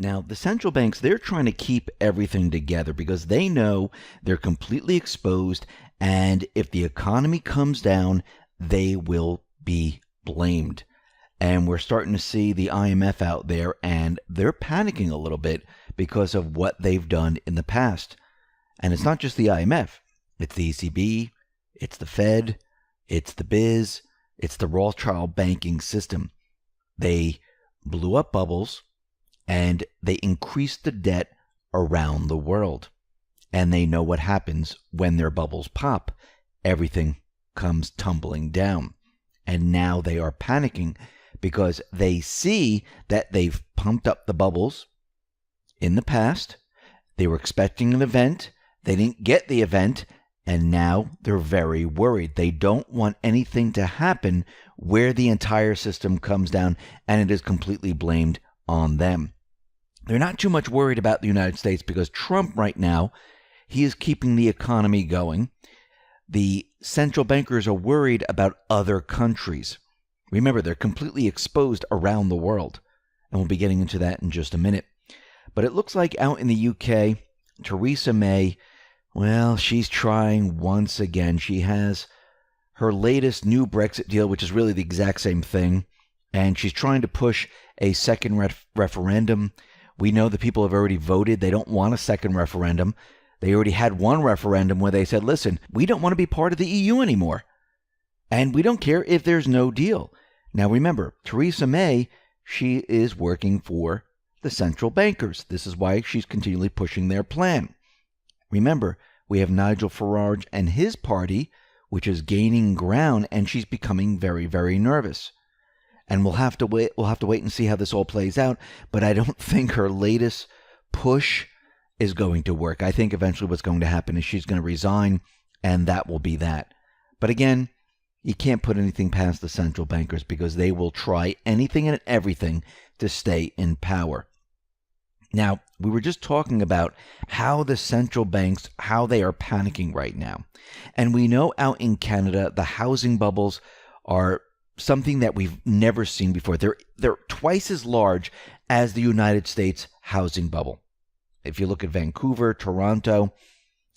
Now, the central banks, they're trying to keep everything together because they know they're completely exposed, and if the economy comes down, they will be blamed. And we're starting to see the IMF out there, and they're panicking a little bit because of what they've done in the past. And it's not just the IMF. It's the ECB, it's the Fed, it's the Biz, it's the Rothschild banking system. They blew up bubbles, and they increased the debt around the world. And they know what happens when their bubbles pop. Everything comes tumbling down. And now they are panicking because they see that they've pumped up the bubbles in the past. They were expecting an event. They didn't get the event. And now they're very worried. They don't want anything to happen where the entire system comes down and it is completely blamed on them. They're not too much worried about the United States because Trump right now, he is keeping the economy going. The central bankers are worried about other countries. Remember, they're completely exposed around the world. And we'll be getting into that in just a minute. But it looks like out in the UK, Theresa May, well, she's trying once again. She has her latest new Brexit deal, which is really the exact same thing. And she's trying to push a second referendum. We know the people have already voted. They don't want a second referendum. They already had one referendum where they said, listen, we don't want to be part of the EU anymore. And we don't care if there's no deal. Now remember, Theresa May, she is working for the central bankers. This is why she's continually pushing their plan. Remember, we have Nigel Farage and his party, which is gaining ground, and she's becoming very, very nervous. And we'll have to wait and see how this all plays out. But I don't think her latest push is going to work. I think eventually what's going to happen is she's going to resign, and that will be that. But again, you can't put anything past the central bankers because they will try anything and everything to stay in power. Now, we were just talking about how the central banks, how they are panicking right now. And we know out in Canada, the housing bubbles are something that we've never seen before. They're twice as large as the United States housing bubble. If you look at Vancouver, Toronto,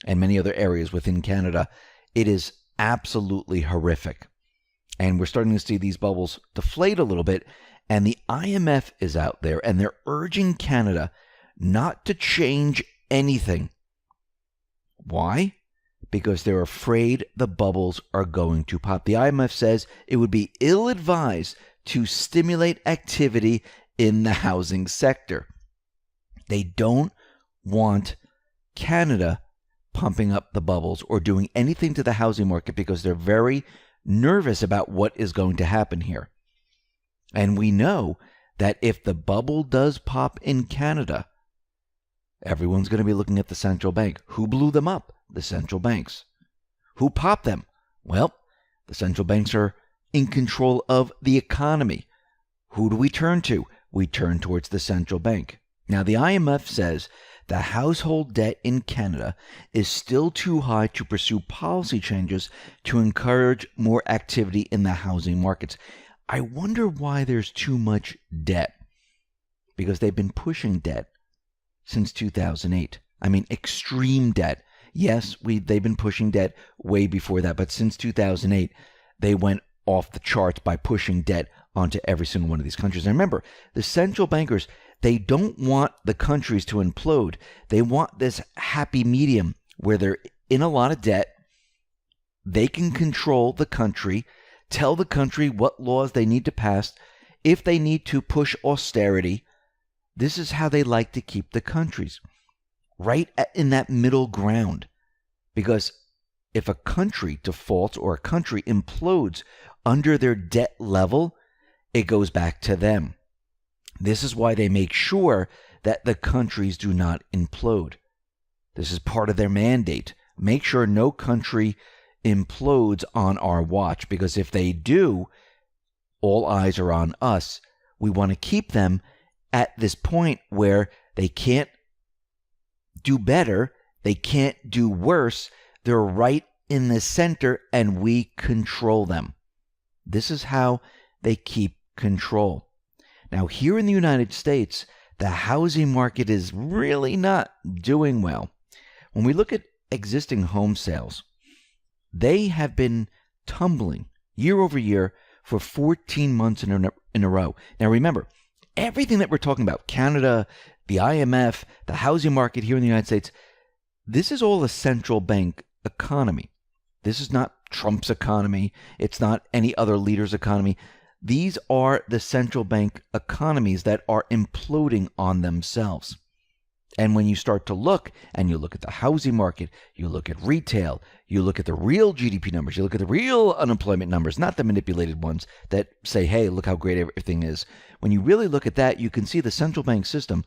and many other areas within Canada, it is absolutely horrific. And we're starting to see these bubbles deflate a little bit. And the IMF is out there, and they're urging Canada not to change anything. Why? Because they're afraid the bubbles are going to pop. The IMF says it would be ill-advised to stimulate activity in the housing sector. They don't want Canada pumping up the bubbles or doing anything to the housing market because they're very nervous about what is going to happen here. And we know that if the bubble does pop in Canada, everyone's going to be looking at the central bank. Who blew them up? The central banks. Who popped them? Well, the central banks are in control of the economy. Who do we turn to? We turn towards the central bank. Now, the IMF says the household debt in Canada is still too high to pursue policy changes to encourage more activity in the housing markets. I wonder why there's too much debt. Because they've been pushing debt since 2008. I mean, extreme debt. Yes, they've been pushing debt way before that, but since 2008, they went off the charts by pushing debt onto every single one of these countries. And remember, the central bankers, they don't want the countries to implode. They want this happy medium where they're in a lot of debt. They can control the country, tell the country what laws they need to pass. If they need to push austerity, this is how they like to keep the countries. Right in that middle ground. Because if a country defaults or a country implodes under their debt level, it goes back to them. This is why they make sure that the countries do not implode. This is part of their mandate. Make sure no country implodes on our watch, because if they do, all eyes are on us. We want to keep them at this point where they can't do better, they can't do worse. They're right in the center, and we control them. This is how they keep control. Now, here in the United States, The housing market is really not doing well. When we look at existing home sales, they have been tumbling year over year for 14 months in a row. Now remember, everything that we're talking about, Canada, the IMF, the housing market here in the United States, this is all a central bank economy. This is not Trump's economy. It's not any other leader's economy. These are the central bank economies that are imploding on themselves. And when you start to look, and you look at the housing market, you look at retail, you look at the real GDP numbers, you look at the real unemployment numbers, not the manipulated ones that say, hey, look how great everything is. When you really look at that, you can see the central bank system,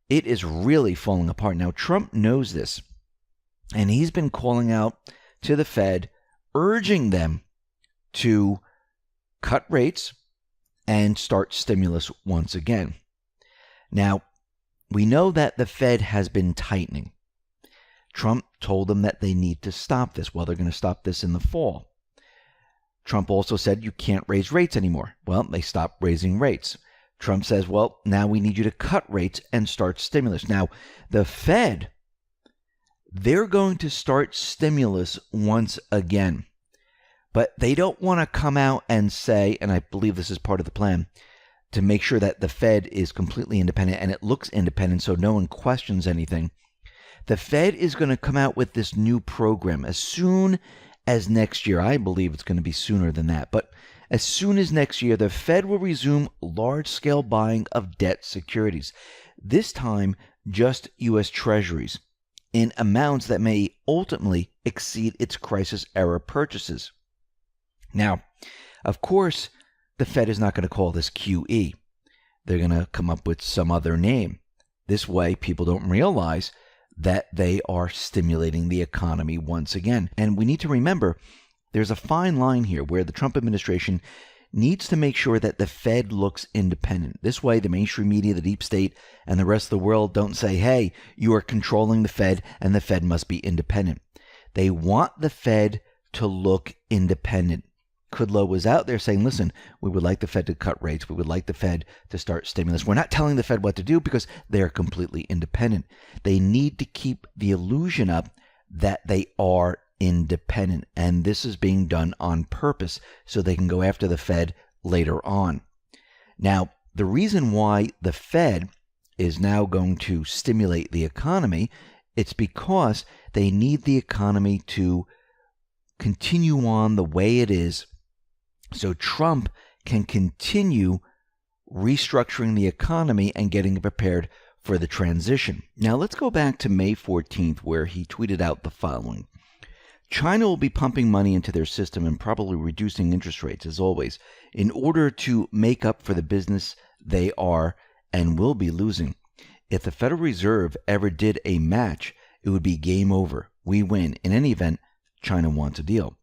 it is really falling apart. Now, Trump knows this, and he's been calling out to the Fed, urging them to cut rates and start stimulus once again. Now, we know that the Fed has been tightening. Trump told them that they need to stop this. Well, they're going to stop this in the fall. Trump also said you can't raise rates anymore. Well, they stopped raising rates. Trump says, well, now we need you to cut rates and start stimulus. Now, the Fed, they're going to start stimulus once again. But they don't want to come out and say, and I believe this is part of the plan, to make sure that the Fed is completely independent and it looks independent so no one questions anything. The Fed is going to come out with this new program as soon as next year. I believe it's going to be sooner than that. But as soon as next year, the Fed will resume large-scale buying of debt securities. This time, just U.S. Treasuries in amounts that may ultimately exceed its crisis-era purchases. Now, of course, the Fed is not going to call this QE. They're going to come up with some other name. This way, people don't realize that they are stimulating the economy once again. And we need to remember, there's a fine line here where the Trump administration needs to make sure that the Fed looks independent. This way, the mainstream media, the deep state, and the rest of the world don't say, hey, you are controlling the Fed and the Fed must be independent. They want the Fed to look independent. Kudlow was out there saying, listen, we would like the Fed to cut rates. We would like the Fed to start stimulus. We're not telling the Fed what to do because they are completely independent. They need to keep the illusion up that they are independent. And this is being done on purpose so they can go after the Fed later on. Now, the reason why the Fed is now going to stimulate the economy, it's because they need the economy to continue on the way it is, so Trump can continue restructuring the economy and getting prepared for the transition. Now let's go back to May 14th, where he tweeted out the following. China will be pumping money into their system and probably reducing interest rates, as always, in order to make up for the business they are and will be losing. If the Federal Reserve ever did a match, it would be game over. We win. In any event, China wants a deal.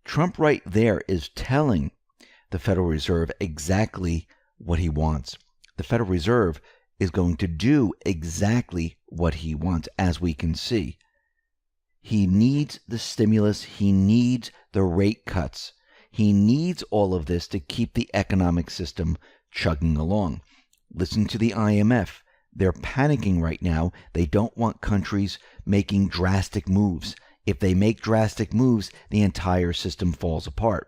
Trump right there is telling the Federal Reserve exactly what he wants. The Federal Reserve is going to do exactly what he wants, as we can see. He needs the stimulus. He needs the rate cuts. He needs all of this to keep the economic system chugging along. Listen to the IMF. They're panicking right now. They don't want countries making drastic moves. If they make drastic moves, the entire system falls apart.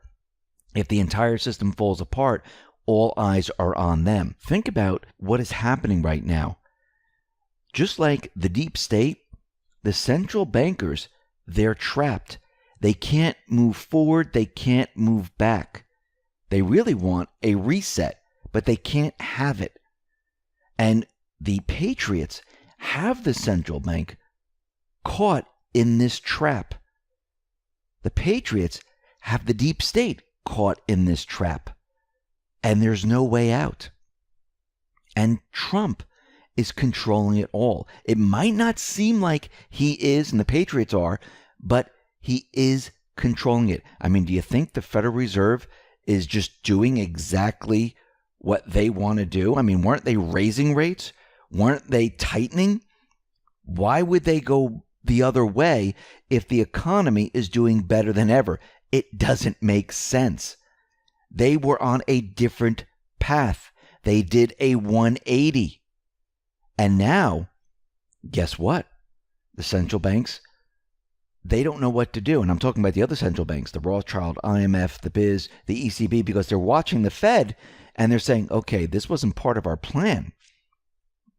If the entire system falls apart, all eyes are on them. Think about what is happening right now. Just like the deep state, the central bankers, they're trapped. They can't move forward. They can't move back. They really want a reset, but they can't have it. And the patriots have the central bank caught in this trap. The patriots have the deep state caught in this trap, and there's no way out. And Trump is controlling it all. It might not seem like he is, and the patriots are, but he is controlling it. I mean, do you think the Federal Reserve is just doing exactly what they want to do? I mean, weren't they raising rates? Weren't they tightening? Why would they go the other way if the economy is doing better than ever? It doesn't make sense. They were on a different path. They did a 180. And now, guess what? The central banks, they don't know what to do. And I'm talking about the other central banks, the Rothschild, IMF, the BIZ, the ECB, because they're watching the Fed and they're saying, okay, this wasn't part of our plan.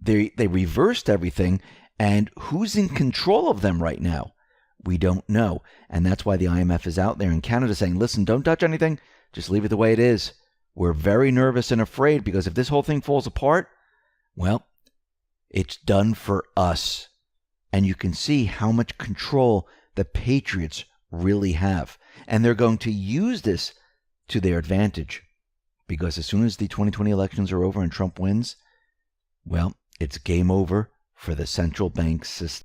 They reversed everything. And who's in control of them right now? We don't know. And that's why the IMF is out there in Canada saying, listen, don't touch anything. Just leave it the way it is. We're very nervous and afraid because if this whole thing falls apart, well, it's done for us. And you can see how much control the patriots really have. And they're going to use this to their advantage. Because as soon as the 2020 elections are over and Trump wins, well, it's game over for the central bank system.